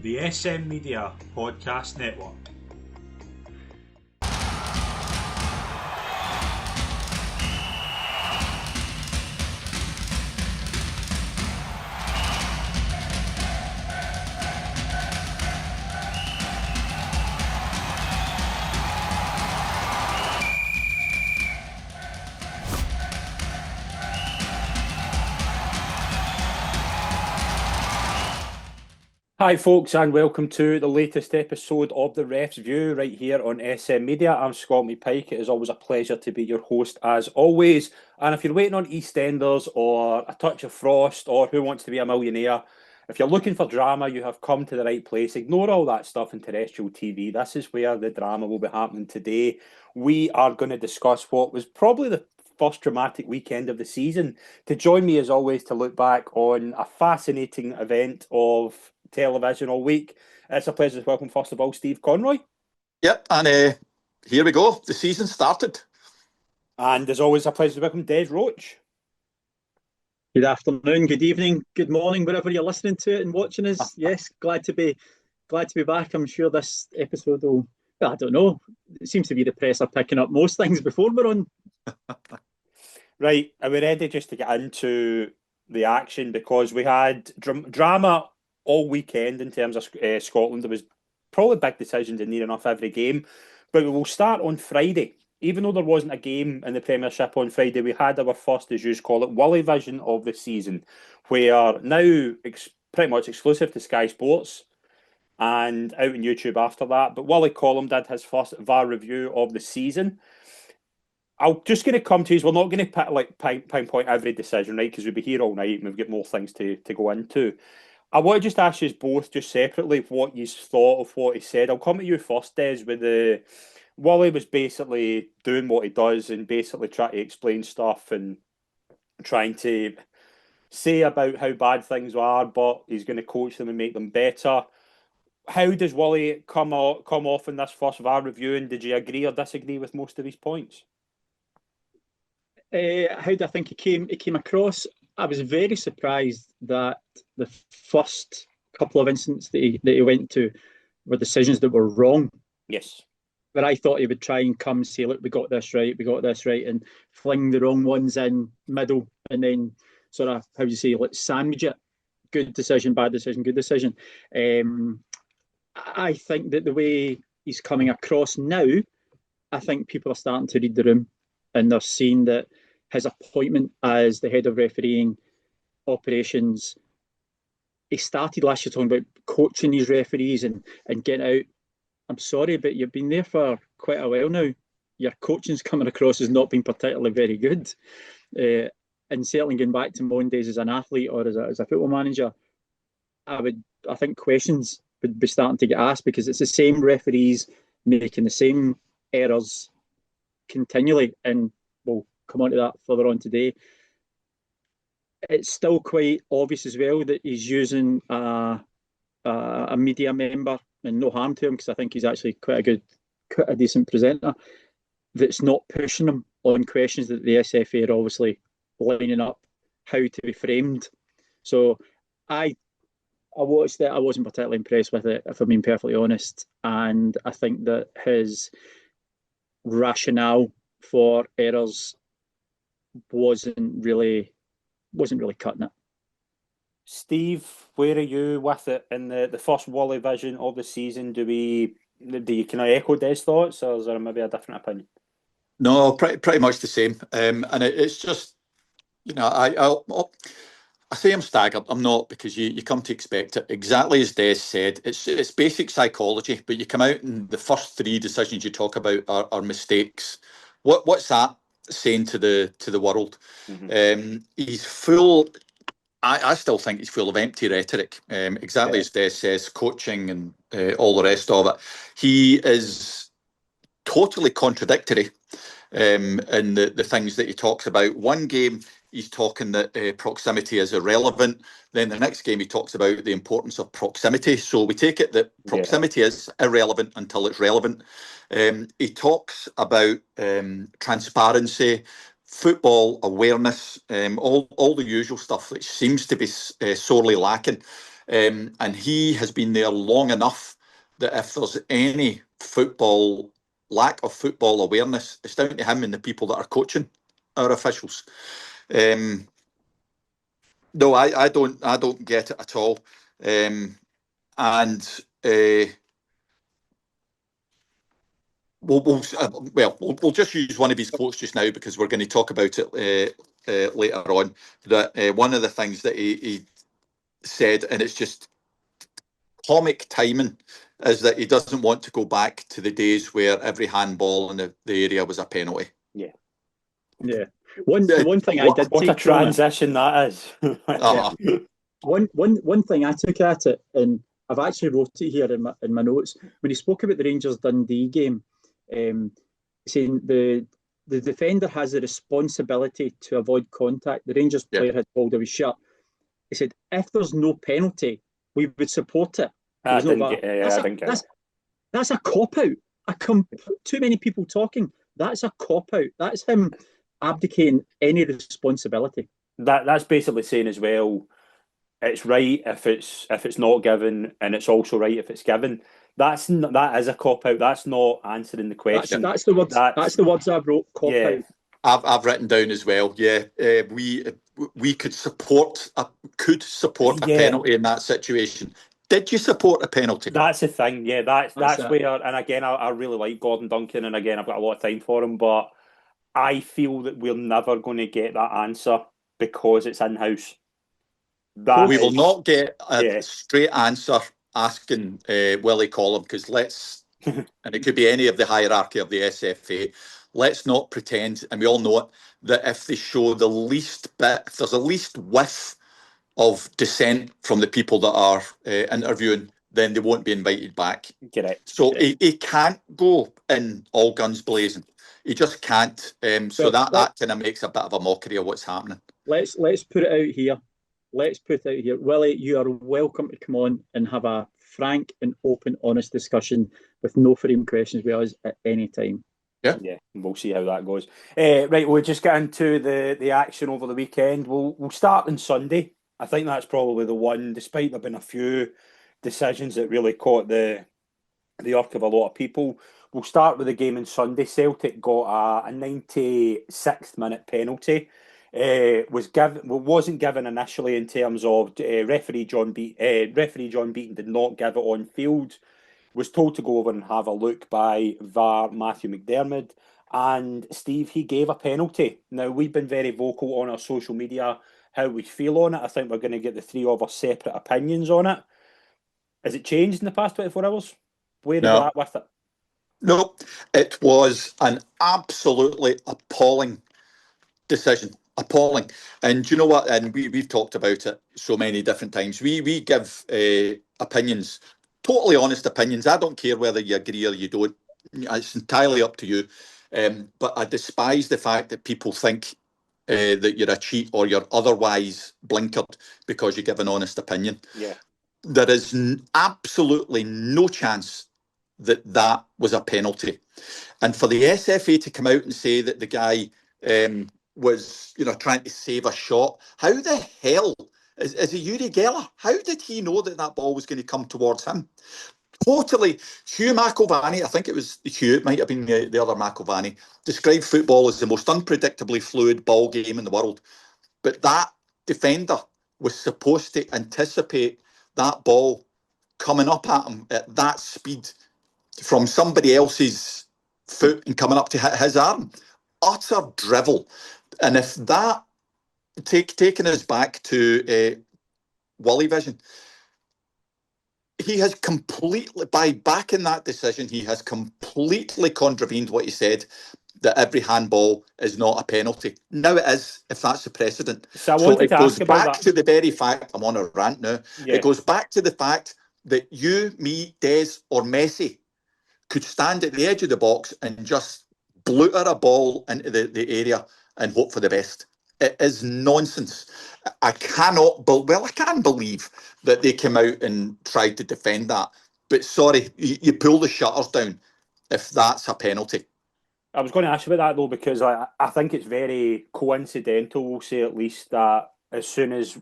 the SM Media Podcast Network. Hi folks, and welcome to the latest episode of The Ref's View right here on SM Media. I'm Scott Pike. It is always a pleasure to be your host as always. And if you're waiting on EastEnders or A Touch of Frost or Who Wants to Be a Millionaire, if you're looking for drama, you have come to the right place. Ignore all that stuff in terrestrial TV. This is where the drama will be happening today. We are going to discuss what was probably the first dramatic weekend of the season. To join me as always to look back on a fascinating event of television all week. It's a pleasure to welcome, first of all, Steve Conroy. Yep, and here we go. The season started. And as always, a pleasure to welcome Des Roach. Good afternoon, good evening, good morning, wherever you're listening to it and watching us. Yes, glad to be back. I'm sure this episode will, well, I don't know. It seems to be the press are picking up most things before we're on. Right, are we ready just to get into the action? Because we had drama all weekend in terms of Scotland. There was probably big decisions in near enough every game. But we will start on Friday. Even though there wasn't a game in the Premiership on Friday, we had our first, as you call it, Willievison of the season, where now pretty much exclusive to Sky Sports and out on YouTube after that. But Willie Colum did his first VAR review of the season. I'm just going to come to you. We're not going to pinpoint every decision, right? Because we'll be here all night and we've got more things to go into. I want to just ask you both, just separately, what you thought of what he said. I'll come to you first, Des, with the... Willie was basically doing what he does and basically trying to explain stuff and trying to say about how bad things are, but he's going to coach them and make them better. How does Willie come off in this first VAR review, and did you agree or disagree with most of his points? How do I think it came across? I was very surprised that the first couple of incidents that he went to were decisions that were wrong. Yes. But I thought he would try and come and say, look, we got this right, and fling the wrong ones in middle, and then sort of, how do you say, let's sandwich it. Good decision, bad decision, good decision. I think that the way he's coming across now, I think people are starting to read the room, and they're seeing that his appointment as the head of refereeing operations, he started last year talking about coaching these referees and getting out. I'm sorry, but you've been there for quite a while now. Your coaching's coming across as not being particularly very good. And certainly going back to my own days as an athlete or as a football manager, I think questions would be starting to get asked, because it's the same referees making the same errors continually. And we'll come on to that further on today. It's still quite obvious as well that he's using a media member, and no harm to him, because I think he's actually quite a decent presenter, that's not pushing him on questions that the SFA are obviously lining up how to be framed. So I watched it. I wasn't particularly impressed with it, if I'm being perfectly honest. And I think that his rationale for errors wasn't really cutting it. Steve, where are you with it in the first Willievison of the season? Do you kind of echo Des' thoughts, or is there maybe a different opinion? No, pretty much the same. And it's just, I say I'm staggered. I'm not, because you come to expect it. Exactly as Des said, it's basic psychology, but you come out and the first three decisions you talk about are mistakes. What's that saying to the world? Mm-hmm. He's full... I still think he's full of empty rhetoric, exactly as Des says, coaching and all the rest of it. He is totally contradictory in the things that he talks about. One game, he's talking that proximity is irrelevant. Then the next game, he talks about the importance of proximity. So we take it that proximity is irrelevant until it's relevant. He talks about transparency, football awareness, all the usual stuff which seems to be sorely lacking. And he has been there long enough that if there's any lack of football awareness, it's down to him and the people that are coaching our officials. No, I don't get it at all. We'll just use one of his quotes just now because we're going to talk about it later on. That one of the things that he said, and it's just comic timing, is that he doesn't want to go back to the days where every handball in the area was a penalty. Yeah. One thing I did what take a transition that is. One thing I took at it, and I've actually wrote it here in my notes, when he spoke about the Rangers Dundee game, saying the defender has the responsibility to avoid contact. The Rangers player had pulled of his shirt. He said, if there's no penalty, we would support it. I didn't get it. That's a cop-out. Too many people talking. That's a cop-out. That's him abdicating any responsibility. That's basically saying as well, it's right if it's not given, and it's also right if it's given. That is a cop-out. That's not answering the question. That's the words. That's the words I've wrote. Cop-out. I've written down as well. Yeah, we could support a penalty in that situation. Did you support a penalty? That's the thing. Yeah, that's where. And again, I really like Gordon Duncan, and again, I've got a lot of time for him, but I feel that we're never going to get that answer because it's in-house. We will not get a straight answer asking Willie Colum, because and it could be any of the hierarchy of the SFA. Let's not pretend, and we all know it, that if they show the least bit, if there's a least whiff of dissent from the people that are interviewing, then they won't be invited back. Correct. So he can't go in all guns blazing. He just can't. That kind of makes a bit of a mockery of what's happening. Let's put it out here. Willie, you are welcome to come on and have a frank and open, honest discussion with no frame questions with us at any time. Yeah, we'll see how that goes. Right, we'll just get into the action over the weekend. We'll start on Sunday. I think that's probably the one, despite there being a few decisions that really caught the irk of a lot of people. We'll start with the game on Sunday. Celtic got a 96th minute penalty. Wasn't given initially in terms of referee John Beaton did not give it on field. Was told to go over and have a look by VAR Matthew McDermott, and Steve, he gave a penalty. Now, we've been very vocal on our social media how we feel on it. I think we're going to get the three of us separate opinions on it. Has it changed in the past 24 hours? Where are you at with it? No, it was an absolutely appalling decision. Appalling. And do you know what? And we've talked about it so many different times. We give opinions, totally honest opinions. I don't care whether you agree or you don't. It's entirely up to you. But I despise the fact that people think that you're a cheat or you're otherwise blinkered because you give an honest opinion. Yeah. There is absolutely no chance that was a penalty. And for the SFA to come out and say that the guy was, trying to save a shot, how the hell is it Yuri Geller? How did he know that ball was going to come towards him? Totally. Hugh McIlvanney, I think it was Hugh, it might have been the other McIlvanney, described football as the most unpredictably fluid ball game in the world. But that defender was supposed to anticipate that ball coming up at him at that speed from somebody else's foot and coming up to hit his arm. Utter drivel. And if that, taking us back to Willievison, he has completely, by backing that decision, he has completely contravened what he said, that every handball is not a penalty. Now it is, if that's the precedent. So it goes back to the very fact, I'm on a rant now, It goes back to the fact that you, me, Des or Messi could stand at the edge of the box and just bluter a ball into the area and hope for the best. It is nonsense. I can believe that they came out and tried to defend that. But sorry, you pull the shutters down if that's a penalty. I was going to ask you about that, though, because I think it's very coincidental, we'll say at least, that as soon as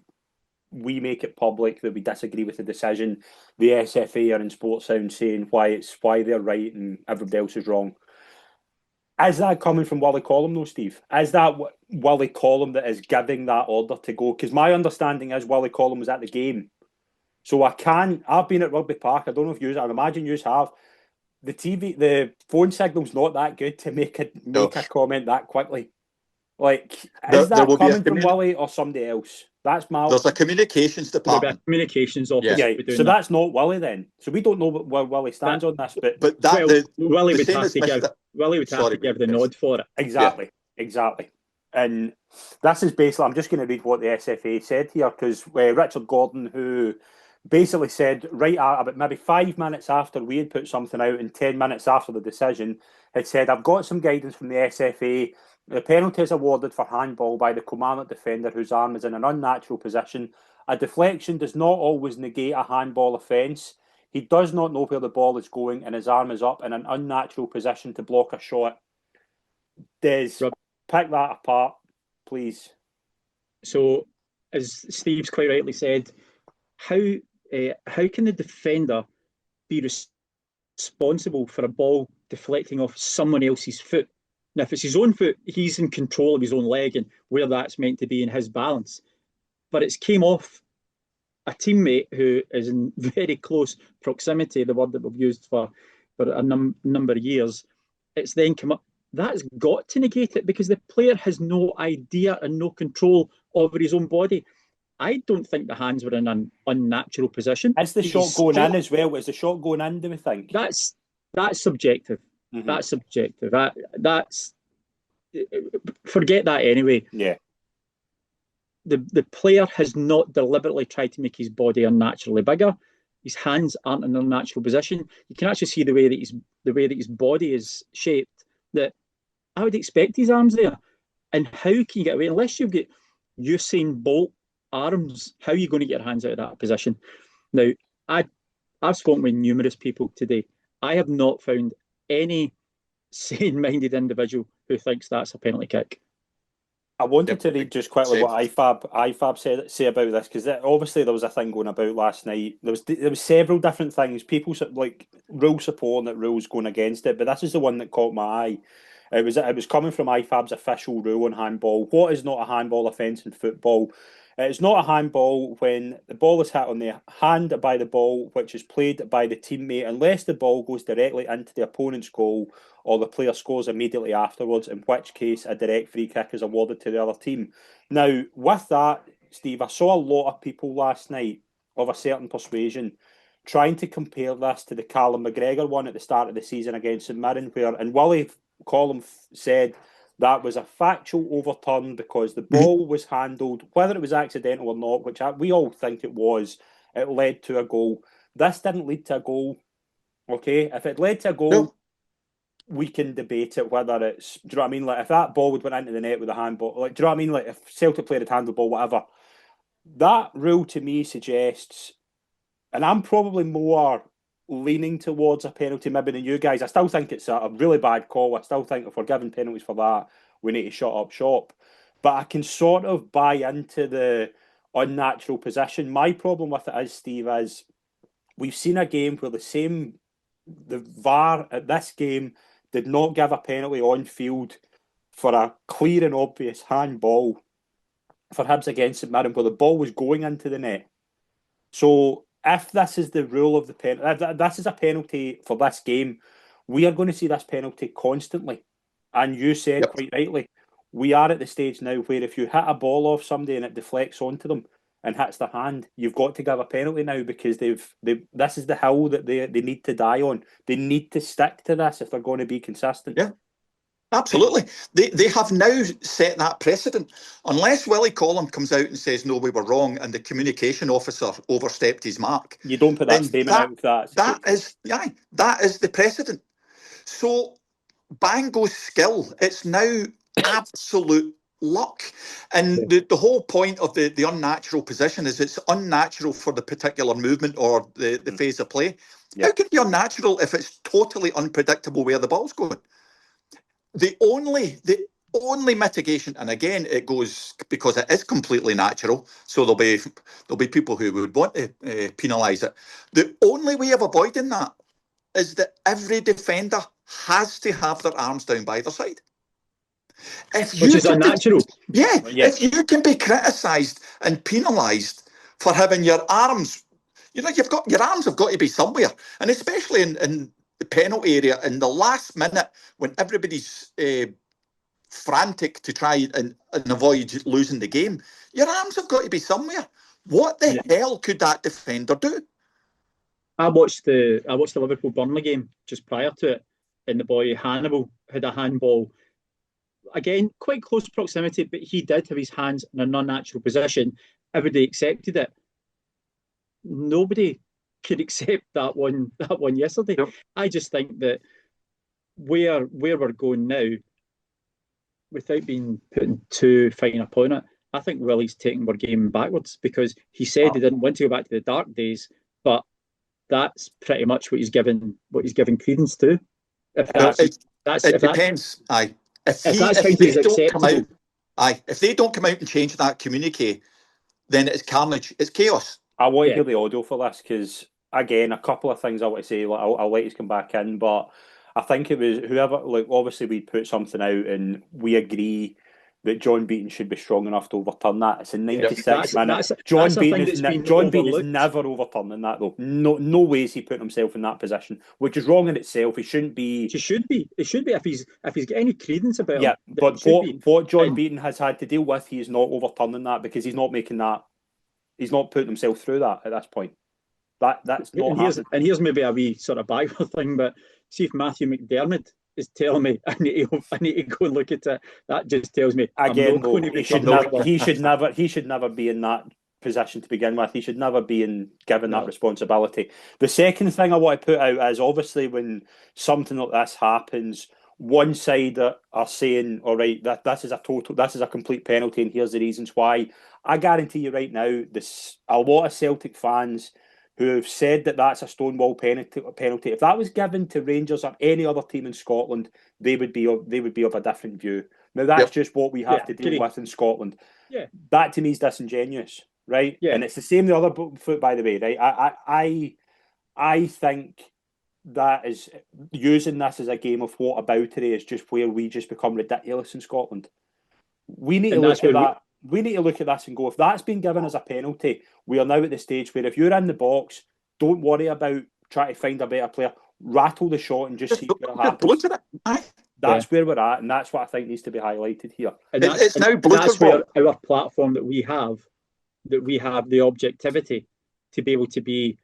we make it public that we disagree with the decision, the SFA are in Sports Sound saying why they're right and everybody else is wrong. Is that coming from Willie Colum though, Steve? Is that Willie Colum that is giving that order to go? Because my understanding is Willie Colum was at the game. So I've been at Rugby Park, I don't know if you, I imagine you have. The phone signal's not that good to make a comment that quickly. Like, is that coming from Willie or somebody else? That's my... There's a communications department. Communications officer. Yeah, so that's not Willie then. So we don't know where Willie stands on this. But Willie would have to give the nod for it. Exactly. And this is basically, I'm just going to read what the SFA said here, because Richard Gordon, who basically said right about maybe 5 minutes after we had put something out and 10 minutes after the decision, had said, I've got some guidance from the SFA. The penalty is awarded for handball by the Kilmarnock defender whose arm is in an unnatural position. A deflection does not always negate a handball offence. He does not know where the ball is going and his arm is up in an unnatural position to block a shot. Des, pick that apart, please. So, as Steve's quite rightly said, how can the defender be responsible for a ball deflecting off someone else's foot? Now, if it's his own foot, he's in control of his own leg and where that's meant to be in his balance. But it's came off a teammate who is in very close proximity, the word that we've used for a number of years. It's then come up. That's got to negate it because the player has no idea and no control over his own body. I don't think the hands were in an unnatural position. Is the shot going in as well? Is the shot going in, do we think? That's subjective. Mm-hmm. That's subjective. That's forget that anyway. Yeah. The player has not deliberately tried to make his body unnaturally bigger. His hands aren't in an unnatural position. You can actually see the way that his body is shaped. That I would expect his arms there. And how can you get away unless you've got Usain Bolt arms? How are you going to get your hands out of that position? Now, I've spoken with numerous people today. I have not found any sane-minded individual who thinks that's a penalty kick. I wanted to read just quickly what IFAB say about this, because obviously there was a thing going about last night. There was several different things. People like rule supporting it, rules going against it, but this is the one that caught my eye. It was coming from IFAB's official rule on handball. What is not a handball offence in football? It's not a handball when the ball is hit on the hand by the ball, which is played by the teammate, unless the ball goes directly into the opponent's goal or the player scores immediately afterwards, in which case a direct free kick is awarded to the other team. Now, with that, Steve, I saw a lot of people last night of a certain persuasion trying to compare this to the Callum McGregor one at the start of the season against St Mirren, and Willie Colum said that was a factual overturn because the ball was handled, whether it was accidental or not, which we all think it was, it led to a goal. This didn't lead to a goal, okay? If it led to a goal, we can debate it, whether it's, do you know what I mean? Like, if that ball would went into the net with a handball, like, do you know what I mean? Like, if Celtic player had handled the ball, whatever. That rule to me suggests, and I'm probably more leaning towards a penalty maybe than you guys. I still think it's a really bad call. I still think if we're giving penalties for that, we need to shut up shop. But I can sort of buy into the unnatural position. My problem with it is, Steve, is we've seen a game where the VAR at this game did not give a penalty on field for a clear and obvious handball for Hibs against St Mirren where the ball was going into the net. So if this is the rule of the penalty, if this is a penalty for this game, we are going to see this penalty constantly. And you said quite rightly, we are at the stage now where if you hit a ball off somebody and it deflects onto them and hits their hand, you've got to give a penalty now because this is the hill that they need to die on. They need to stick to this if they're going to be consistent. Yeah. Absolutely. They have now set that precedent. Unless Willie Colum comes out and says, no, we were wrong, and the communication officer overstepped his mark. You don't put that statement out with that. That is the precedent. So Bango's skill, it's now absolute luck. And the whole point of the unnatural position is it's unnatural for the particular movement or the phase of play. Yeah. How can it be unnatural if it's totally unpredictable where the ball's going? only mitigation, and again, it goes because it is completely natural. So there'll be people who would want to penalise it. The only way of avoiding that is that every defender has to have their arms down by their side. Which is unnatural. If you can be criticised and penalised for having your arms, you've got your arms have got to be somewhere, and especially in the penalty area in the last minute when everybody's frantic to try and avoid losing the game, your arms have got to be somewhere. What the hell could that defender do? I watched the Liverpool Burnley game just prior to it, and the boy Hannibal had a handball. Again, quite close proximity, but he did have his hands in an unnatural position. Everybody accepted it. Nobody could accept that one yesterday. Yep. I just think that where we're going now, without being putting too fine a point on it, I think Willie's taking our game backwards, because he said he didn't want to go back to the dark days, but that's pretty much what he's given credence to. It depends. If they don't come out and change that communique, then it's carnage. It's chaos. I want to hear the audio for this, because again, a couple of things I want to say. I'll let you come back in, but I think it was whoever. Like, obviously, we put something out, and we agree that John Beaton should be strong enough to overturn that. It's in 96 minutes. John Beaton is never overturning that, though. No way is he putting himself in that position, which is wrong in itself. He shouldn't be. It should be if he's got any credence about it. Yeah, but what John Beaton has had to deal with, he is not overturning that, because he's not making that. He's not putting himself through that at this point. That's not. And here's maybe a wee sort of backward thing, but see if Matthew McDermott is telling me I need to go and look at it. That just tells me again. He should never be in that position to begin with. He should never be given that responsibility. The second thing I want to put out is, obviously, when something like this happens, one side are saying, all right, this is a complete penalty, and here's the reasons why. I guarantee you right now, a lot of Celtic fans who have said that that's a stonewall penalty. If that was given to Rangers or any other team in Scotland, they would be of a different view. Now that's just what we have to deal with in Scotland. Yeah, that to me is disingenuous, right? Yeah, and it's the same the other foot, by the way, right? I think that is using this as a game of whataboutery is just where we just become ridiculous in Scotland. We need to look at that. We need to look at this and go, if that's been given as a penalty, we are now at the stage where if you're in the box, don't worry about trying to find a better player. Rattle the shot and just see what happens. That's where we're at, and that's what I think needs to be highlighted here. And that's where our platform that we have the objectivity to be able to be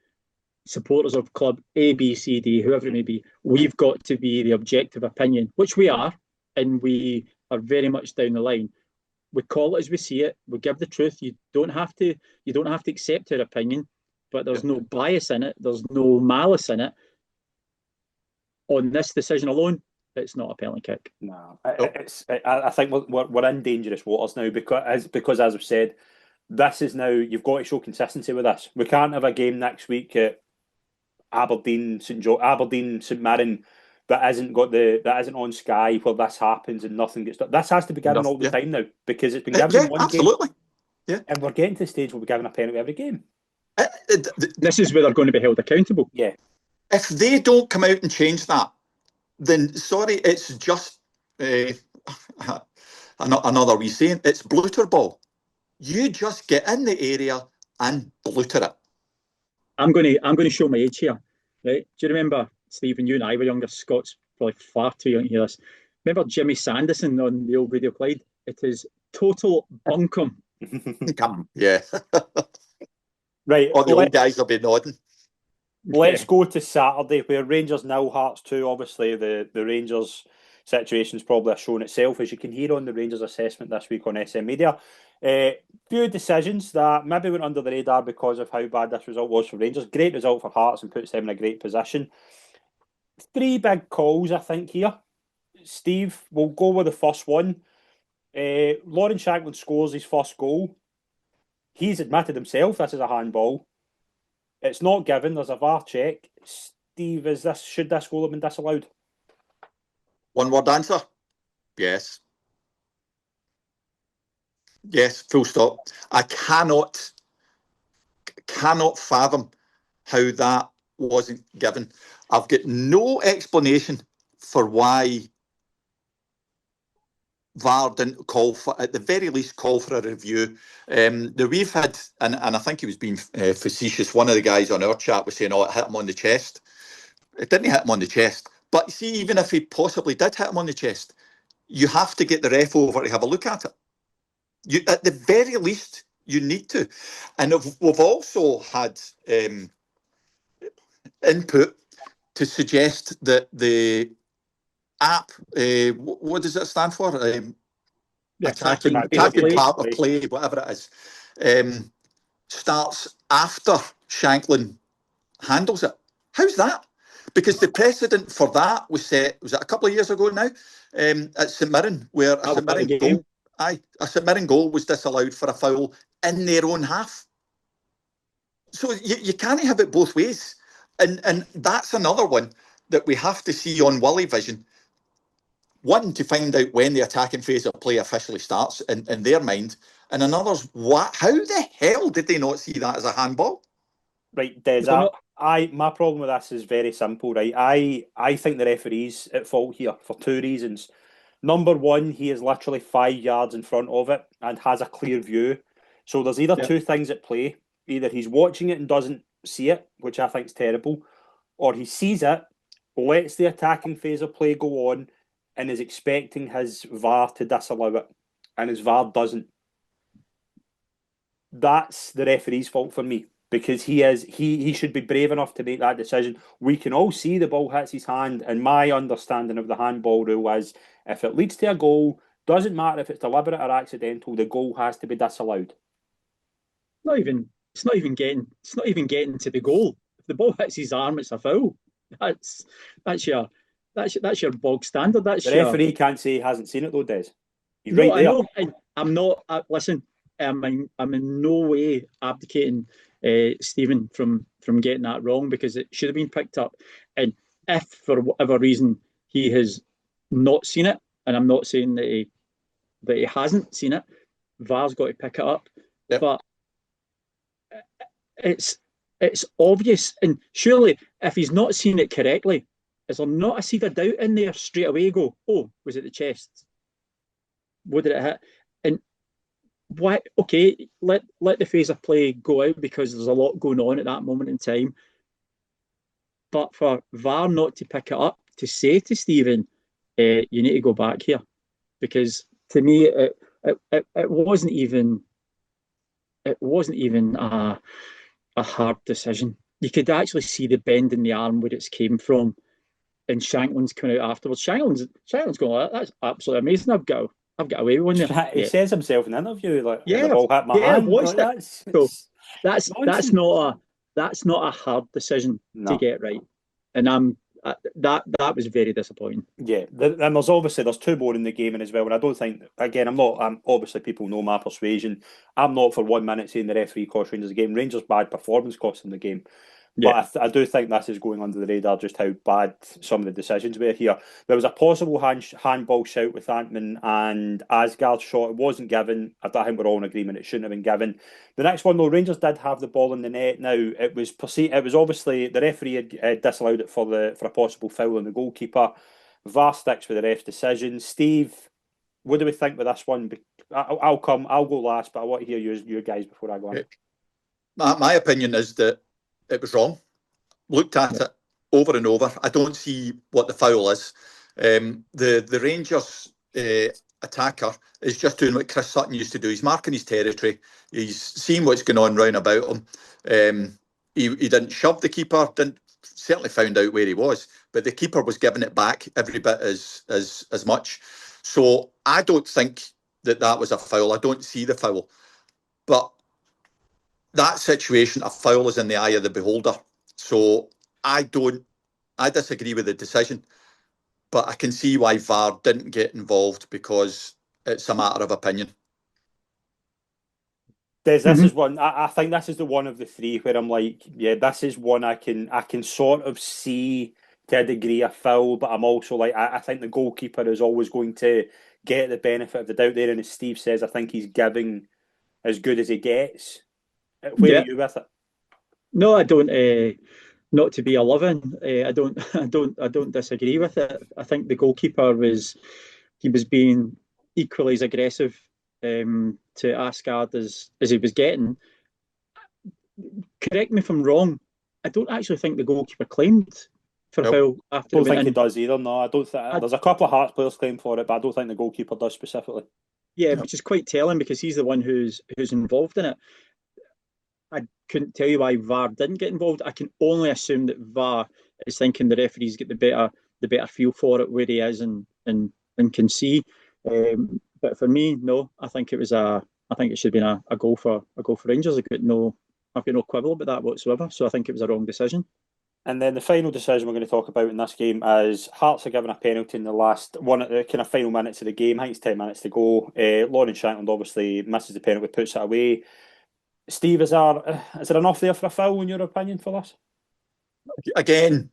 supporters of club A, B, C, D, whoever it may be. We've got to be the objective opinion, which we are, and we are very much down the line. We call it as we see it. We give the truth. You don't have to accept our opinion, but there's no bias in it. There's no malice in it. On this decision alone, it's not a penalty kick. No, I think we're in dangerous waters now, because as I've said, this is now, you've got to show consistency with this. We can't have a game next week at Aberdeen St Mirren that isn't on Sky where this happens and nothing gets done. This has to be given all the time now, because it's been given in one game. Yeah, and we're getting to the stage where we're giving a penalty every game. This is where they're going to be held accountable. Yeah. If they don't come out and change that, then sorry, it's just another wee saying. It's blooter ball. You just get in the area and blooter it. I'm going to show my age here. Right? Do you remember, Stephen? You and I were younger. Scott's probably far too young to hear this. Remember Jimmy Sanderson on the old Radio Clyde? It is total bunkum. Yeah. Right. All the old guys will be nodding. Let's go to Saturday, where Rangers 0, Hearts 2. Obviously, the Rangers situation is probably shown itself, as you can hear on the Rangers assessment this week on SM Media. Few decisions that maybe went under the radar because of how bad this result was for Rangers. Great result for Hearts and puts them in a great position. 3 big calls, I think, here. Steve, we'll go with the first one. Lauren Shanklin scores his first goal. He's admitted himself this is a handball. It's not given. There's a VAR check. Steve, should this goal have been disallowed? One word answer: yes. Yes, full stop. I cannot fathom how that wasn't given. I've got no explanation for why VAR didn't call for, at the very least, call for a review. We've had, and I think he was being facetious. One of the guys on our chat was saying, "Oh, it hit him on the chest." It didn't hit him on the chest. But see, even if he possibly did hit him on the chest, you have to get the ref over to have a look at it. You, at the very least, you need to. And we've also had input to suggest that the app, what does it stand for? Attacking part of play, whatever it is, starts after Shanklin handles it. How's that? Because the precedent for that was set, was it a couple of years ago now, at St Mirren, where a St Mirren goal was disallowed for a foul in their own half. So you can't have it both ways. And that's another one that we have to see on Willie-vision. One, to find out when the attacking phase of play officially starts in their mind, and another's how the hell did they not see that as a handball? Right, Des, my problem with this is very simple, right? I think the referee's at fault here for two reasons. Number one, he is literally 5 yards in front of it and has a clear view. So there's either two things at play. Either he's watching it and doesn't see it, which I think is terrible, or he sees it, lets the attacking phase of play go on, and is expecting his VAR to disallow it, and his VAR doesn't. That's the referee's fault for me, because he should be brave enough to make that decision. We can all see the ball hits his hand, and my understanding of the handball rule is if it leads to a goal, doesn't matter if it's deliberate or accidental, the goal has to be disallowed. It's not even getting to the goal. If the ball hits his arm, it's a foul. That's your bog standard. That's the referee can't say he hasn't seen it though, Des. He's no, right there. I know. I'm not. Listen, I'm in no way abdicating Stephen from getting that wrong, because it should have been picked up. And if for whatever reason he has not seen it, and I'm not saying that he hasn't seen it, VAR's got to pick it up. Yep. But it's obvious, and surely if he's not seen it correctly, is there not a seed of doubt in there straight away? Go, oh, was it the chest? What did it hit? And why? Okay, let the phase of play go out, because there's a lot going on at that moment in time. But for VAR not to pick it up, to say to Stephen, you need to go back here, because to me it wasn't even a hard decision. You could actually see the bend in the arm where it's came from, and Shanklin's coming out afterwards. Shanklin's going, that's absolutely amazing. I've got away with one there. He says himself in an interview, like, the ball hit my hand. That's not a hard decision to get right, and that was very disappointing. Yeah, and there's two more in the game as well, and I don't think, again, I'm obviously people know my persuasion. I'm not for 1 minute saying the referee cost Rangers the game. Rangers' bad performance cost them the game. Yeah. But I do think this is going under the radar, just how bad some of the decisions were here. There was a possible handball shout with Antman and Asgard's shot. It wasn't given. I think we're all in agreement it shouldn't have been given. The next one, though, Rangers did have the ball in the net. Now, it was obviously the referee had disallowed it for a possible foul on the goalkeeper. VAR sticks with the ref's decision. Steve, what do we think with this one? I'll go last, but I want to hear your guys before I go on. My opinion is that it was wrong. Looked at it over and over. I don't see what the foul is. The Rangers attacker is just doing what Chris Sutton used to do. He's marking his territory. He's seeing what's going on round about him. He didn't shove the keeper. Certainly found out where he was, but the keeper was giving it back every bit as much. So I don't think that was a foul. I don't see the foul, but that situation, a foul is in the eye of the beholder. So I disagree with the decision, but I can see why VAR didn't get involved, because it's a matter of opinion. This is one. I think this is the one of the three where I'm like, yeah, this is one I can sort of see to a degree a foul, but I'm also like, I think the goalkeeper is always going to get the benefit of the doubt there. And as Steve says, I think he's giving as good as he gets. Where are you with it? No, I don't. Not to be a loving. I don't. I don't disagree with it. I think the goalkeeper was being equally as aggressive to Asgard as he was getting. Correct me if I'm wrong. I don't actually think the goalkeeper claimed for a foul after. I don't think he does either. No, I don't think. There's a couple of Hearts players claim for it, but I don't think the goalkeeper does specifically. Yeah, which is quite telling because he's the one who's involved in it. I couldn't tell you why VAR didn't get involved. I can only assume that VAR is thinking the referees get the better feel for it where he is and can see. But for me, no. I think it should have been a goal for Rangers. I've got no quibble about that whatsoever. So I think it was a wrong decision. And then the final decision we're going to talk about in this game is Hearts are given a penalty in the last one at the kind of final minutes of the game. I think it's 10 minutes to go. Lawrence Shankland obviously misses the penalty, puts it away. Steve, is there enough there for a foul in your opinion for this? Again,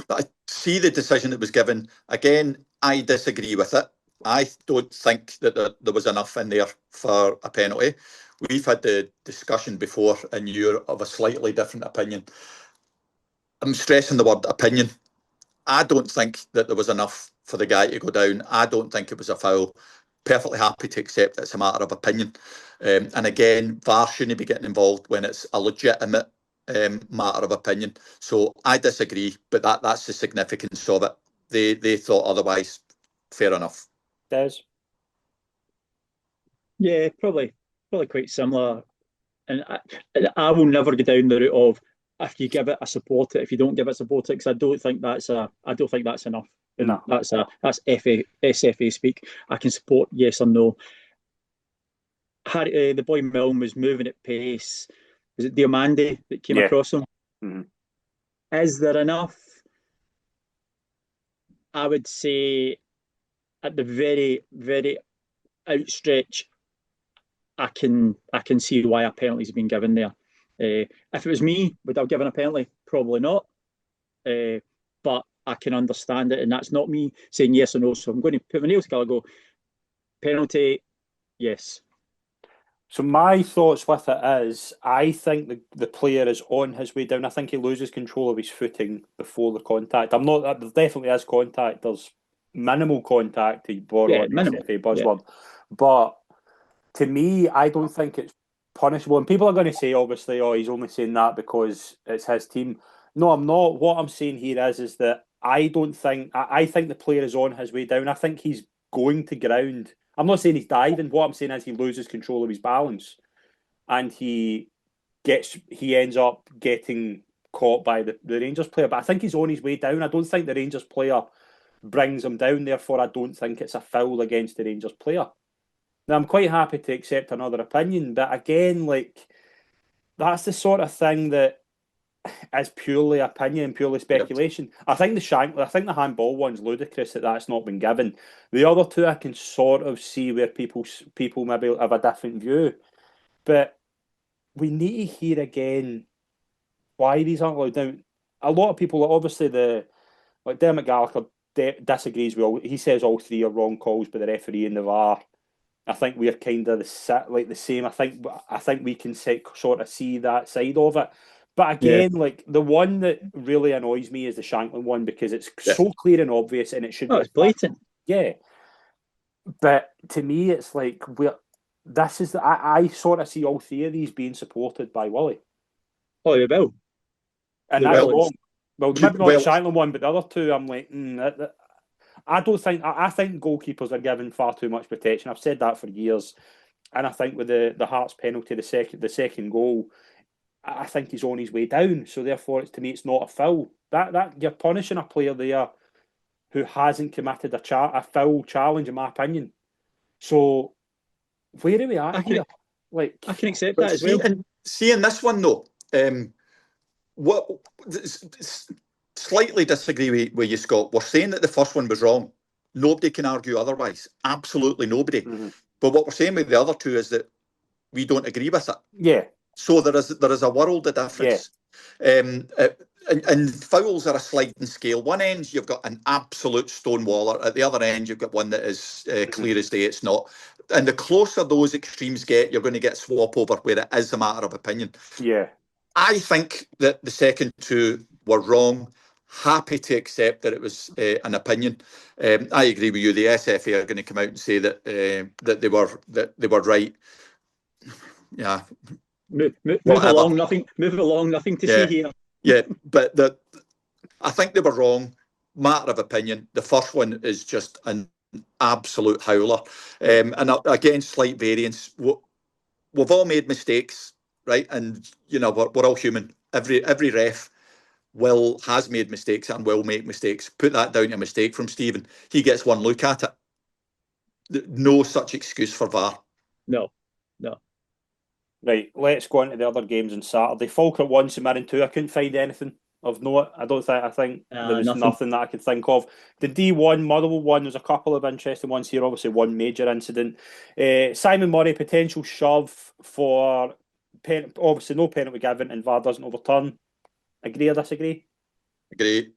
I see the decision that was given. Again, I disagree with it. I don't think that there was enough in there for a penalty. We've had the discussion before and you're of a slightly different opinion. I'm stressing the word opinion. I don't think that there was enough for the guy to go down. I don't think it was a foul. Perfectly happy to accept it's a matter of opinion. And again, VAR shouldn't be getting involved when it's a legitimate matter of opinion. So I disagree, but that's the significance of it. They thought otherwise. Fair enough. Des? Yeah, probably quite similar. And I will never go down the route of if you give it, I support it. If you don't give it, support it, because I don't think that's enough. And no, that's SFA speak. I can support yes or no. The boy Milne was moving at pace. Was it Diomande that came across him? Mm-hmm. Is there enough? I would say at the very, very outstretch, I can see why a penalty's been given there. If it was me, would I have given a penalty? Probably not. But I can understand it, and that's not me saying yes or no. So I'm going to put my nails together and go, penalty, yes. So my thoughts with it is, I think the player is on his way down. I think he loses control of his footing before the contact. There definitely is contact. There's minimal contact, to borrow an SFA buzzword. Yeah. But to me, I don't think it's punishable. And people are going to say, obviously, oh, he's only saying that because it's his team. No, I'm not. What I'm saying here is that I think the player is on his way down. I think he's going to ground. I'm not saying he's diving. What I'm saying is he loses control of his balance, and he ends up getting caught by the Rangers player. But I think he's on his way down. I don't think the Rangers player brings him down. Therefore, I don't think it's a foul against the Rangers player. Now, I'm quite happy to accept another opinion, but again, that's the sort of thing that is purely opinion, purely speculation. Yep. I think the handball one's ludicrous that's not been given. The other two, I can sort of see where people maybe have a different view, but we need to hear again why these aren't allowed. Now, a lot of people, obviously, Dermot Gallagher disagrees with all. He says all three are wrong calls by the referee and the VAR. I think we're kind of the same. I think we can sort of see that side of it. But again, the one that really annoys me is the Shankland one because it's so clear and obvious, and it should be. It's blatant. Yeah, but to me, it's like I sort of see all three of these being supported by Willie. Oh, you will. And that's wrong. Well, maybe not the Shankland one, but the other two, I'm like, I don't think. I think goalkeepers are given far too much protection. I've said that for years, and I think with the Hearts penalty, the second goal, I think he's on his way down. So therefore, to me, it's not a foul. That you're punishing a player there who hasn't committed a foul challenge, in my opinion. So where are we at here? I can accept that as well. And seeing this one though, slightly disagree with you, Scott. We're saying that the first one was wrong. Nobody can argue otherwise. Absolutely nobody. Mm-hmm. But what we're saying with the other two is that we don't agree with it. Yeah. So there is a world of difference. Yeah. and fouls are a sliding scale. One end you've got an absolute stonewaller. At the other end you've got one that is clear as day. It's not. And the closer those extremes get, you're going to get swap over where it is a matter of opinion. Yeah. I think that the second two were wrong. Happy to accept that it was an opinion. I agree with you. The SFA are going to come out and say that they were right. Yeah. Move along. Nothing to see here. Yeah, but I think they were wrong. Matter of opinion. The first one is just an absolute howler. And again, slight variance. We've all made mistakes, right? And you know we're all human. Every ref has made mistakes and will make mistakes. Put that down to a mistake from Stephen. He gets one look at it. No such excuse for VAR. No. Right, let's go on to the other games on Saturday. Falkirk 1, St Mirren 2. I couldn't find anything of note. I think there was nothing that I could think of. The D1, Motherwell 1, there's a couple of interesting ones here. Obviously, one major incident. Simon Murray, potential shove for... obviously, no penalty given and VAR doesn't overturn. Agree or disagree? Agree.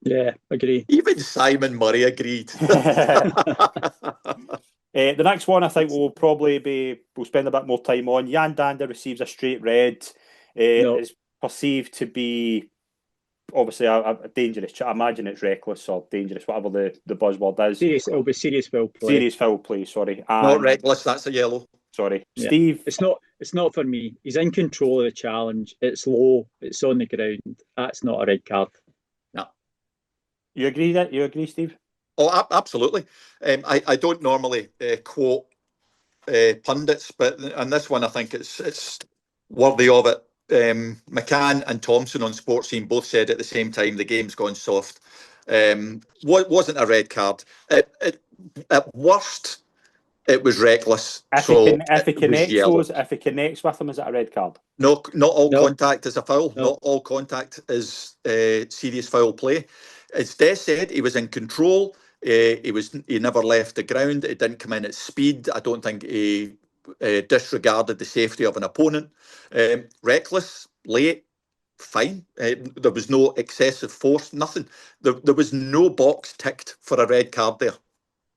Yeah, agree. Even Simon Murray agreed. The next one I think we'll spend a bit more time on. Jan Dander receives a straight red. It's perceived to be obviously a dangerous. I imagine it's reckless or dangerous, whatever the buzzword is. It'll be serious foul play. Serious foul play, sorry. Not reckless, that's a yellow. Sorry. Yeah. Steve? It's not for me. He's in control of the challenge. It's low. It's on the ground. That's not a red card. No. You agree, Steve? Oh, absolutely. I don't normally quote pundits, but on this one I think it's worthy of it. McCann and Thompson on Sports Scene both said at the same time the game's gone soft. Wasn't a red card. At worst, it was reckless. If he connects with him, is it a red card? No, not all contact is a foul. No. Not all contact is serious foul play. As Des said, he was in control. He never left the ground. It didn't come in at speed. I don't think he disregarded the safety of an opponent. Reckless, late, fine. There was no excessive force, nothing. There was no box ticked for a red card there.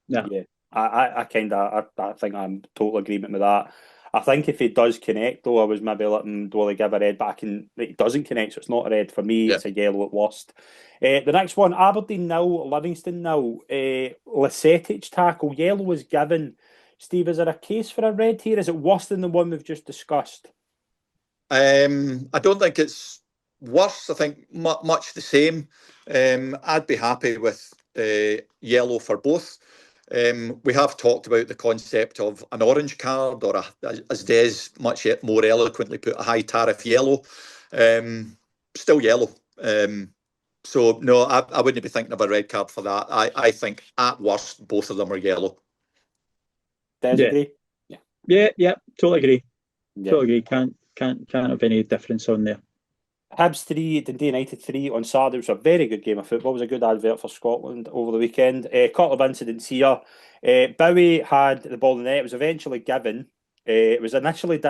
Yeah. I think I'm in total agreement with that. I think if he does connect, though, I was maybe letting Willie give a red, but he doesn't connect, so it's not a red. For me, It's a yellow at worst. The next one, Aberdeen 0, Livingston 0. Lisetic tackle, yellow was given. Steve, is there a case for a red here? Is it worse than the one we've just discussed? I don't think it's worse. I think much the same. I'd be happy with yellow for both. We have talked about the concept of an orange card, or as Des much more eloquently put, a high tariff yellow. Still yellow. So no, I wouldn't be thinking of a red card for that. I think at worst both of them are yellow. Des agree? Yeah, totally agree. Yeah. Totally agree. Can't have any difference on there. Hibs 3, Dundee United 3 on Saturday. It was a very good game of football. It was a good advert for Scotland over the weekend. Couple of incidents here. Bowie had the ball in the net. It was eventually given. It was initially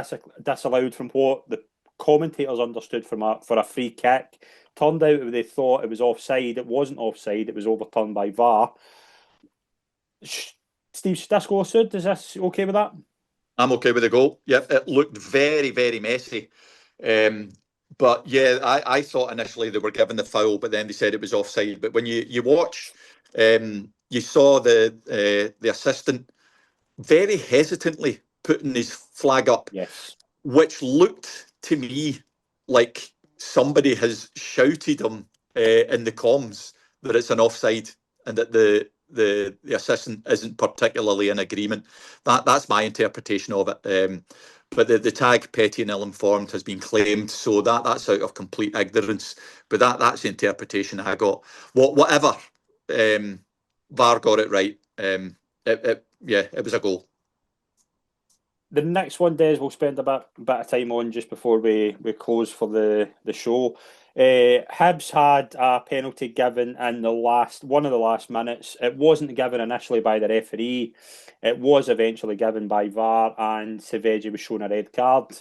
disallowed from what the commentators understood for a free kick. Turned out they thought it was offside. It wasn't offside. It was overturned by VAR. Steve, should this go Sud? Is this okay with that? I'm okay with the goal. Yep, it looked very, very messy. But yeah, I thought initially they were given the foul, but then they said it was offside. But when you watch, you saw the assistant very hesitantly putting his flag up, yes, which looked to me like somebody has shouted him in the comms that it's an offside and that the assistant isn't particularly in agreement. That's my interpretation of it. But the tag petty and ill-informed has been claimed, so that's out of complete ignorance. But that's the interpretation I got. Whatever, VAR got it right. It was a goal. The next one, Des, we'll spend a bit of time on just before we close for the show. Hibs had a penalty given in one of the last minutes. It wasn't given initially by the referee. It was eventually given by VAR, and Seveji was shown a red card.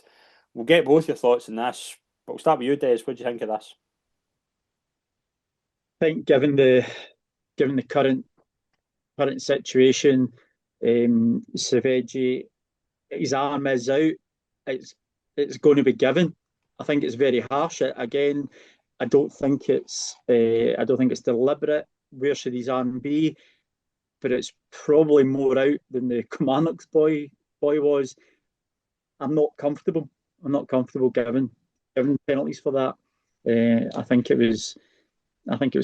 We'll get both your thoughts on this, but we'll start with you, Des. What do you think of this? think given the current situation, Savage, his arm is out. It's going to be given. I think it's very harsh. Again, I don't think it's deliberate. Where should his arm be? But it's probably more out than the Kilmarnock's boy was. I'm not comfortable giving penalties for that. I think it was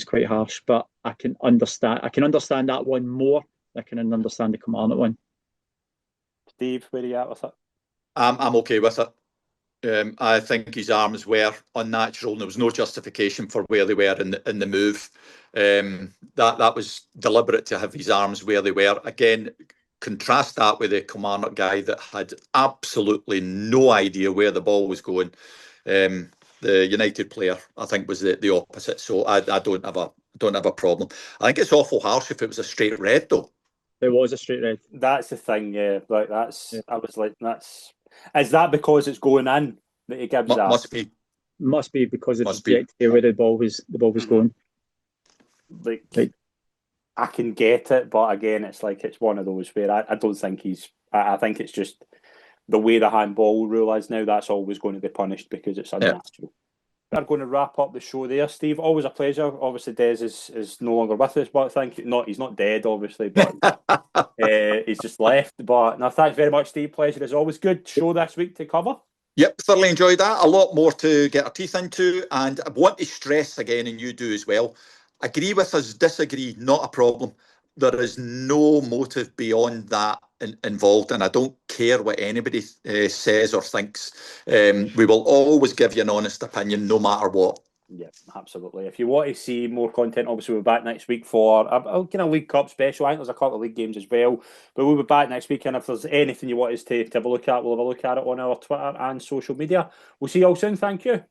quite harsh, but I can understand that one more. I can understand the Kilmarnock one. Steve, where are you at with it? I'm okay with it. I think his arms were unnatural, and there was no justification for where they were in the move. That was deliberate to have his arms where they were. Again, contrast that with the Kilmarnock guy that had absolutely no idea where the ball was going. The United player, I think, was the opposite. So I don't have a problem. I think it's awful harsh if it was a straight red, though. It was a straight red. That's the thing, yeah. Like that's. Yeah. I was like, that's. Is that because it's going in that he gives that? Must be because of the trajectory where the ball was going. Like, I can get it, but again, it's one of those where I don't think he's. I think it's just the way the handball rule is now. That's always going to be punished because it's unnatural. Yeah. We're going to wrap up the show there, Steve. Always a pleasure. Obviously, Des is no longer with us, but thank you. He's not dead, obviously, but he's just left. But no, thanks very much, Steve. Pleasure as always. Good show this week to cover. Yep, thoroughly enjoyed that. A lot more to get our teeth into, and I want to stress again, and you do as well. Agree with us, disagree, not a problem. There is no motive beyond that involved, and I don't care what anybody says or thinks. We will always give you an honest opinion, no matter what. Yeah, absolutely. If you want to see more content, obviously we're back next week for a kind of League Cup special. I think there's a couple of league games as well, but we'll be back next week. And if there's anything you want us to have a look at, we'll have a look at it on our Twitter and social media. We'll see you all soon. Thank you.